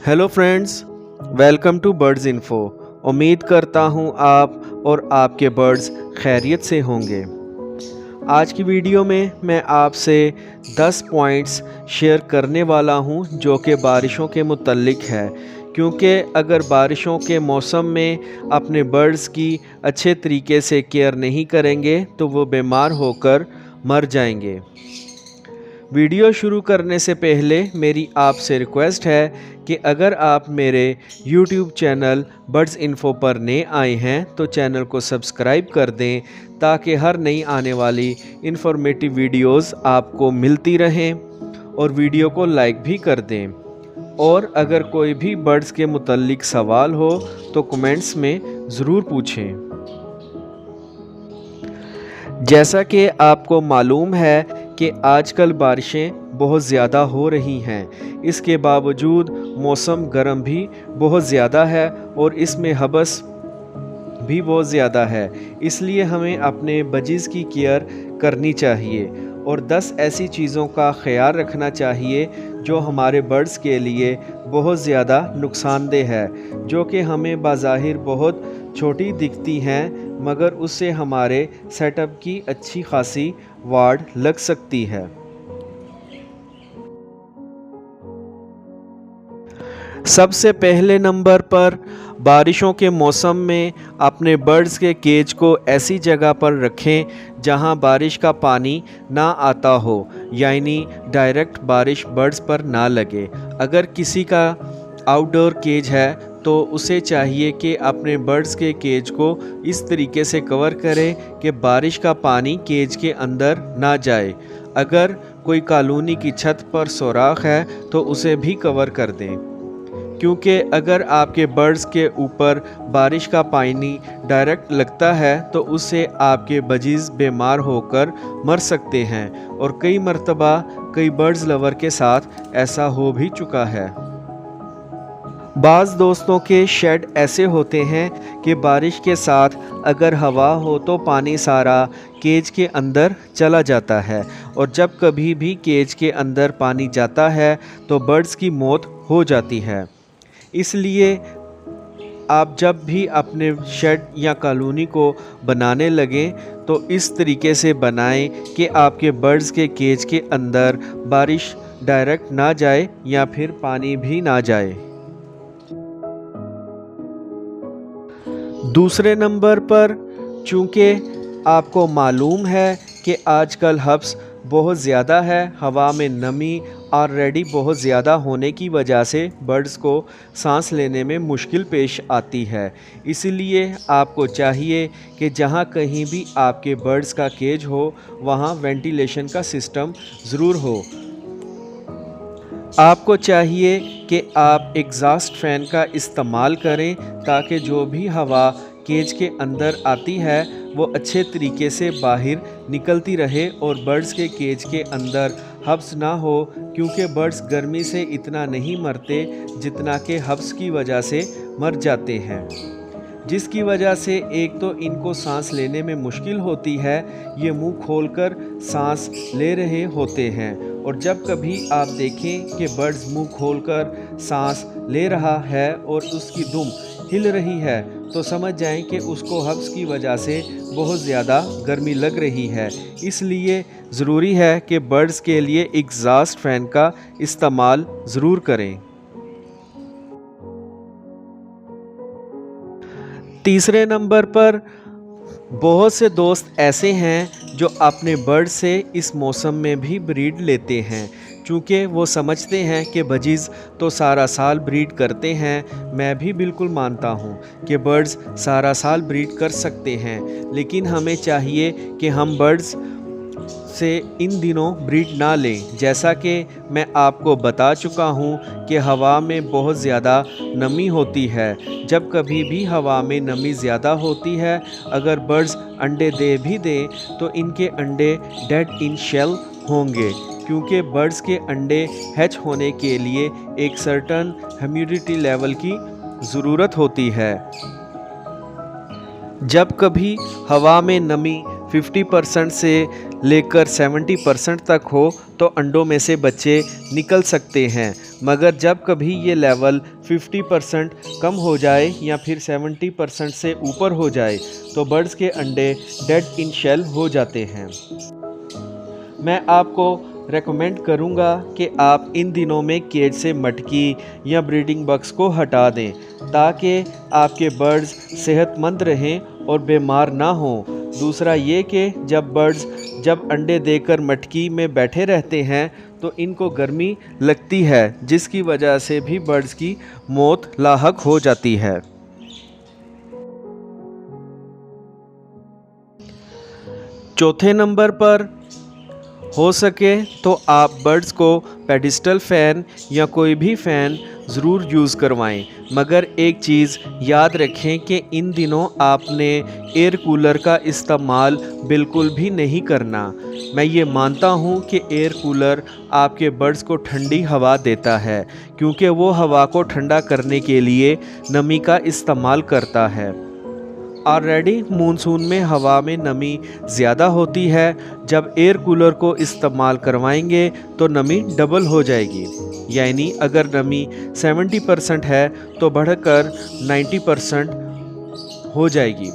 Hello friends, welcome to Birds Info. उम्मीद करता हूँ आप और आपके बर्ड्स खैरियत से होंगे। आज की वीडियो में मैं आपसे 10 पॉइंट्स शेयर करने वाला हूँ जो कि बारिशों के मुतल्लिक है, क्योंकि अगर बारिशों के मौसम में अपने बर्ड्स की अच्छे तरीके से केयर नहीं करेंगे तो वो बीमार होकर मर जाएंगे। वीडियो शुरू करने से पहले मेरी आपसे रिक्वेस्ट है कि अगर आप मेरे YouTube चैनल बर्ड्स इन्फो पर नए आए हैं तो चैनल को सब्सक्राइब कर दें ताकि हर नई आने वाली इन्फॉर्मेटिव वीडियोस आपको मिलती रहें, और वीडियो को लाइक भी कर दें। और अगर कोई भी बर्ड्स के मुतल्लिक सवाल हो तो कमेंट्स में ज़रूर पूछें। जैसा कि आपको मालूम है कि आजकल बारिशें बहुत ज़्यादा हो रही हैं, इसके बावजूद मौसम गर्म भी बहुत ज़्यादा है और इसमें हबस भी बहुत ज़्यादा है। इसलिए हमें अपने बजीज़ की केयर करनी चाहिए और 10 ऐसी चीज़ों का ख्याल रखना चाहिए जो हमारे बर्ड्स के लिए बहुत ज़्यादा नुकसानदेह है, जो कि हमें बाज़ाहिर बहुत छोटी दिखती हैं मगर उससे हमारे सेटअप की अच्छी खासी वाड़ लग सकती है। सबसे पहले नंबर पर, बारिशों के मौसम में अपने बर्ड्स के केज को ऐसी जगह पर रखें जहां बारिश का पानी ना आता हो, यानी डायरेक्ट बारिश बर्ड्स पर ना लगे। अगर किसी का आउटडोर केज है तो उसे चाहिए कि अपने बर्ड्स के केज को इस तरीके से कवर करें कि बारिश का पानी केज के अंदर ना जाए। अगर कोई कॉलोनी की छत पर सुराख है तो उसे भी कवर कर दें, क्योंकि अगर आपके बर्ड्स के ऊपर बारिश का पानी डायरेक्ट लगता है तो उससे आपके बजीज़ बीमार होकर मर सकते हैं, और कई मर्तबा कई बर्ड्स लवर के साथ ऐसा हो भी चुका है। बाज़ दोस्तों के शेड ऐसे होते हैं कि बारिश के साथ अगर हवा हो तो पानी सारा केज के अंदर चला जाता है, और जब कभी भी केज के अंदर पानी जाता है तो बर्ड्स की मौत हो जाती है। इसलिए आप जब भी अपने शेड या कॉलोनी को बनाने लगें तो इस तरीके से बनाएं कि आपके बर्ड्स के केज के अंदर बारिश डायरेक्ट ना जाए या फिर पानी भी ना जाए। दूसरे नंबर पर, चूँकि आपको मालूम है कि आजकल हब्स बहुत ज़्यादा है, हवा में नमी ऑलरेडी बहुत ज़्यादा होने की वजह से बर्ड्स को सांस लेने में मुश्किल पेश आती है। इसीलिए आपको चाहिए कि जहाँ कहीं भी आपके बर्ड्स का केज हो वहाँ वेंटिलेशन का सिस्टम ज़रूर हो। आपको चाहिए कि आप एग्ज़ॉस्ट फ़ैन का इस्तेमाल करें ताकि जो भी हवा केज के अंदर आती है वो अच्छे तरीके से बाहर निकलती रहे और बर्ड्स के केज के अंदर हब्स ना हो, क्योंकि बर्ड्स गर्मी से इतना नहीं मरते जितना कि हब्स की वजह से मर जाते हैं, जिसकी वजह से एक तो इनको सांस लेने में मुश्किल होती है, ये मुंह खोलकर सांस ले रहे होते हैं। और जब कभी आप देखें कि बर्ड्स मुंह खोलकर सांस ले रहा है और उसकी दुम हिल रही है तो समझ जाएं कि उसको हब्स की वजह से बहुत ज़्यादा गर्मी लग रही है। इसलिए ज़रूरी है कि बर्ड्स के लिए एग्ज़ॉस्ट फ़ैन का इस्तेमाल ज़रूर करें। तीसरे नंबर पर, बहुत से दोस्त ऐसे हैं जो अपने बर्ड से इस मौसम में भी ब्रीड लेते हैं, चूँकि वो समझते हैं कि बजीज़ तो सारा साल ब्रीड करते हैं। मैं भी बिल्कुल मानता हूँ कि बर्ड्स सारा साल ब्रीड कर सकते हैं, लेकिन हमें चाहिए कि हम बर्ड्स से इन दिनों ब्रीड ना लें। जैसा कि मैं आपको बता चुका हूँ कि हवा में बहुत ज़्यादा नमी होती है। जब कभी भी हवा में नमी ज़्यादा होती है, अगर बर्ड्स अंडे दे भी दें तो इनके अंडे डेड इन शेल होंगे, क्योंकि बर्ड्स के अंडे हैच होने के लिए एक सर्टन ह्यूमिडिटी लेवल की ज़रूरत होती है। जब कभी हवा में नमी 50% से लेकर 70% तक हो तो अंडों में से बच्चे निकल सकते हैं, मगर जब कभी ये लेवल 50% कम हो जाए या फिर 70% से ऊपर हो जाए तो बर्ड्स के अंडे डेड इन शेल हो जाते हैं। मैं आपको रेकमेंड करूंगा कि आप इन दिनों में केज से मटकी या ब्रीडिंग बक्स को हटा दें ताकि आपके बर्ड्स सेहतमंद रहें और बीमार ना हों। दूसरा ये कि जब अंडे देकर मटकी में बैठे रहते हैं तो इनको गर्मी लगती है, जिसकी वजह से भी बर्ड्स की मौत लाहक हो जाती है। चौथे नंबर पर हो सके तो आप बर्ड्स को पेडिस्टल फ़ैन या कोई भी फ़ैन ज़रूर यूज़ करवाएं, मगर एक चीज़ याद रखें कि इन दिनों आपने एयर कूलर का इस्तेमाल बिल्कुल भी नहीं करना। मैं ये मानता हूँ कि एयर कूलर आपके बर्ड्स को ठंडी हवा देता है, क्योंकि वो हवा को ठंडा करने के लिए नमी का इस्तेमाल करता है। ऑलरेडी मानसून में हवा में नमी ज़्यादा होती है, जब एयर कूलर को इस्तेमाल करवाएंगे तो नमी डबल हो जाएगी, यानी अगर नमी 70% है तो बढ़कर 90% हो जाएगी,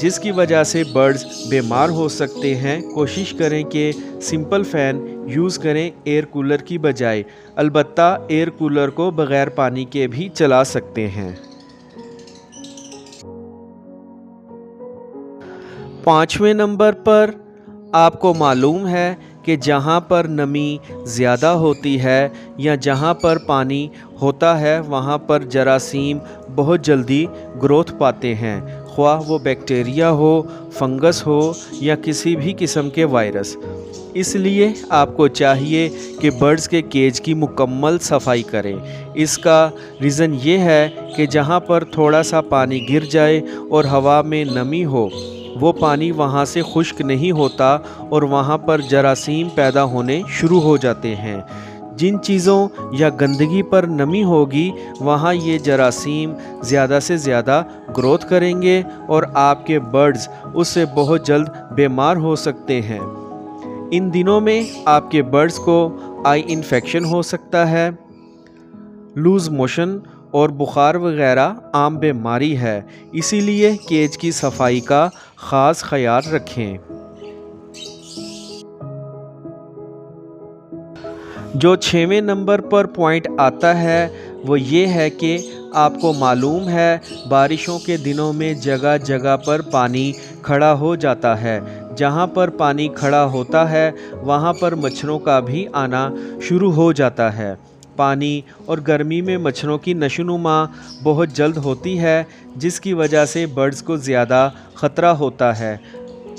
जिसकी वजह से बर्ड्स बीमार हो सकते हैं। कोशिश करें कि सिंपल फ़ैन यूज़ करें एयर कूलर की बजाय। अलबत्ता एयर कूलर को बग़ैर पानी के भी चला सकते हैं। पाँचवें नंबर पर आपको मालूम है कि जहाँ पर नमी ज़्यादा होती है या जहाँ पर पानी होता है वहाँ पर जरासीम बहुत जल्दी ग्रोथ पाते हैं, ख्वाह वो बैक्टीरिया हो, फंगस हो या किसी भी किस्म के वायरस। इसलिए आपको चाहिए कि बर्ड्स के केज की मुकम्मल सफाई करें। इसका रीज़न ये है कि जहाँ पर थोड़ा सा पानी गिर जाए और हवा में नमी हो, वो पानी वहाँ से खुश्क नहीं होता और वहाँ पर जरासीम पैदा होने शुरू हो जाते हैं। जिन चीज़ों या गंदगी पर नमी होगी वहाँ ये जरासीम ज़्यादा से ज़्यादा ग्रोथ करेंगे और आपके बर्ड्स उससे बहुत जल्द बीमार हो सकते हैं। इन दिनों में आपके बर्ड्स को आई इन्फेक्शन हो सकता है, लूज़ मोशन और बुखार वगैरह आम बीमारी है, इसीलिए केज की सफाई का ख़ास ख्याल रखें। जो 6वें नंबर पर पॉइंट आता है वो ये है कि आपको मालूम है बारिशों के दिनों में जगह जगह पर पानी खड़ा हो जाता है। जहाँ पर पानी खड़ा होता है वहाँ पर मच्छरों का भी आना शुरू हो जाता है। पानी और गर्मी में मच्छरों की नशोनुमा बहुत जल्द होती है, जिसकी वजह से बर्ड्स को ज़्यादा ख़तरा होता है।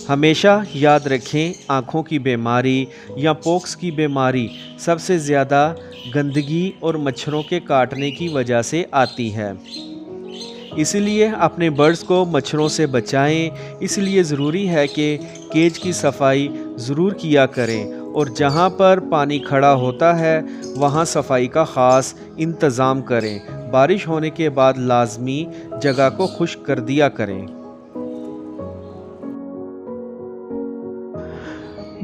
हमेशा याद रखें, आँखों की बीमारी या पॉक्स की बीमारी सबसे ज़्यादा गंदगी और मच्छरों के काटने की वजह से आती है। इसलिए अपने बर्ड्स को मच्छरों से बचाएं। इसलिए ज़रूरी है कि केज की सफाई ज़रूर किया करें और जहाँ पर पानी खड़ा होता है वहाँ सफाई का ख़ास इंतज़ाम करें। बारिश होने के बाद लाजमी जगह को खुश्क कर दिया करें।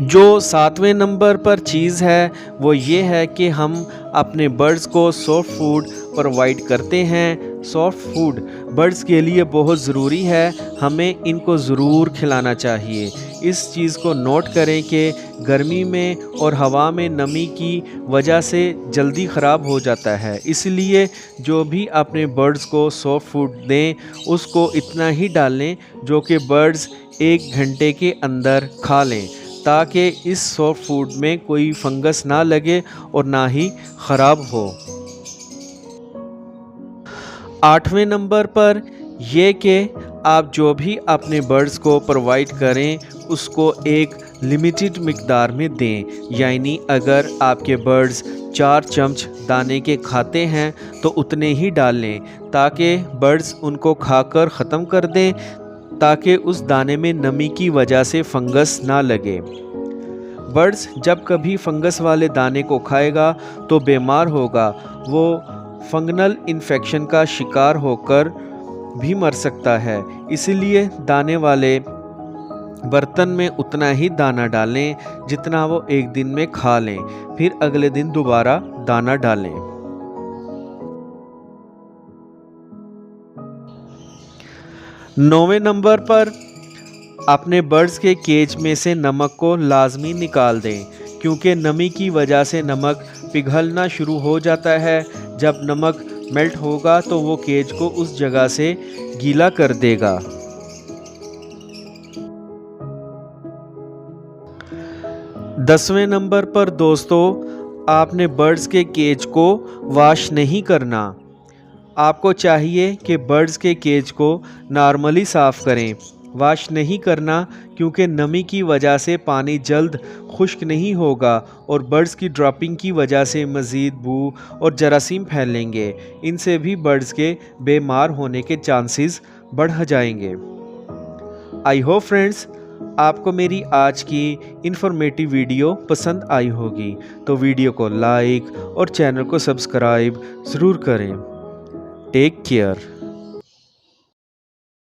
जो 7वें नंबर पर चीज़ है वो ये है कि हम अपने बर्ड्स को सॉफ्ट फूड प्रोवाइड करते हैं। सॉफ्ट फूड बर्ड्स के लिए बहुत ज़रूरी है, हमें इनको ज़रूर खिलाना चाहिए। इस चीज़ को नोट करें कि गर्मी में और हवा में नमी की वजह से जल्दी ख़राब हो जाता है, इसलिए जो भी अपने बर्ड्स को सॉफ्ट फूड दें उसको इतना ही डालें जो कि बर्ड्स 1 घंटे के अंदर खा लें, ताकि इस सॉफ्ट फूड में कोई फंगस ना लगे और ना ही ख़राब हो। 8वें नंबर पर यह कि आप जो भी अपने बर्ड्स को प्रोवाइड करें उसको एक लिमिटेड मिकदार में दें, यानी अगर आपके बर्ड्स 4 चम्मच दाने के खाते हैं तो उतने ही डालें, ताकि बर्ड्स उनको खाकर ख़त्म कर दें, ताकि उस दाने में नमी की वजह से फंगस ना लगे। बर्ड्स जब कभी फंगस वाले दाने को खाएगा तो बीमार होगा, वो फंगनल इन्फेक्शन का शिकार होकर भी मर सकता है। इसलिए दाने वाले बर्तन में उतना ही दाना डालें जितना वो एक दिन में खा लें, फिर अगले दिन दोबारा दाना डालें। 9वें नंबर पर अपने बर्ड्स के केज में से नमक को लाजमी निकाल दें, क्योंकि नमी की वजह से नमक पिघलना शुरू हो जाता है। जब नमक मेल्ट होगा तो वो केज को उस जगह से गीला कर देगा। 10वें नंबर पर दोस्तों, आपने बर्ड्स के केज को वॉश नहीं करना। आपको चाहिए कि बर्ड्स के केज को नॉर्मली साफ़ करें, वॉश नहीं करना, क्योंकि नमी की वजह से पानी जल्द खुश्क नहीं होगा और बर्ड्स की ड्रॉपिंग की वजह से मज़ीद बू और जरासीम फैलेंगे। इनसे भी बर्ड्स के बीमार होने के चांसेस बढ़ जाएंगे। आई होप फ्रेंड्स आपको मेरी आज की इन्फॉर्मेटिव वीडियो पसंद आई होगी, तो वीडियो को लाइक और चैनल को सब्सक्राइब ज़रूर करें। Take care.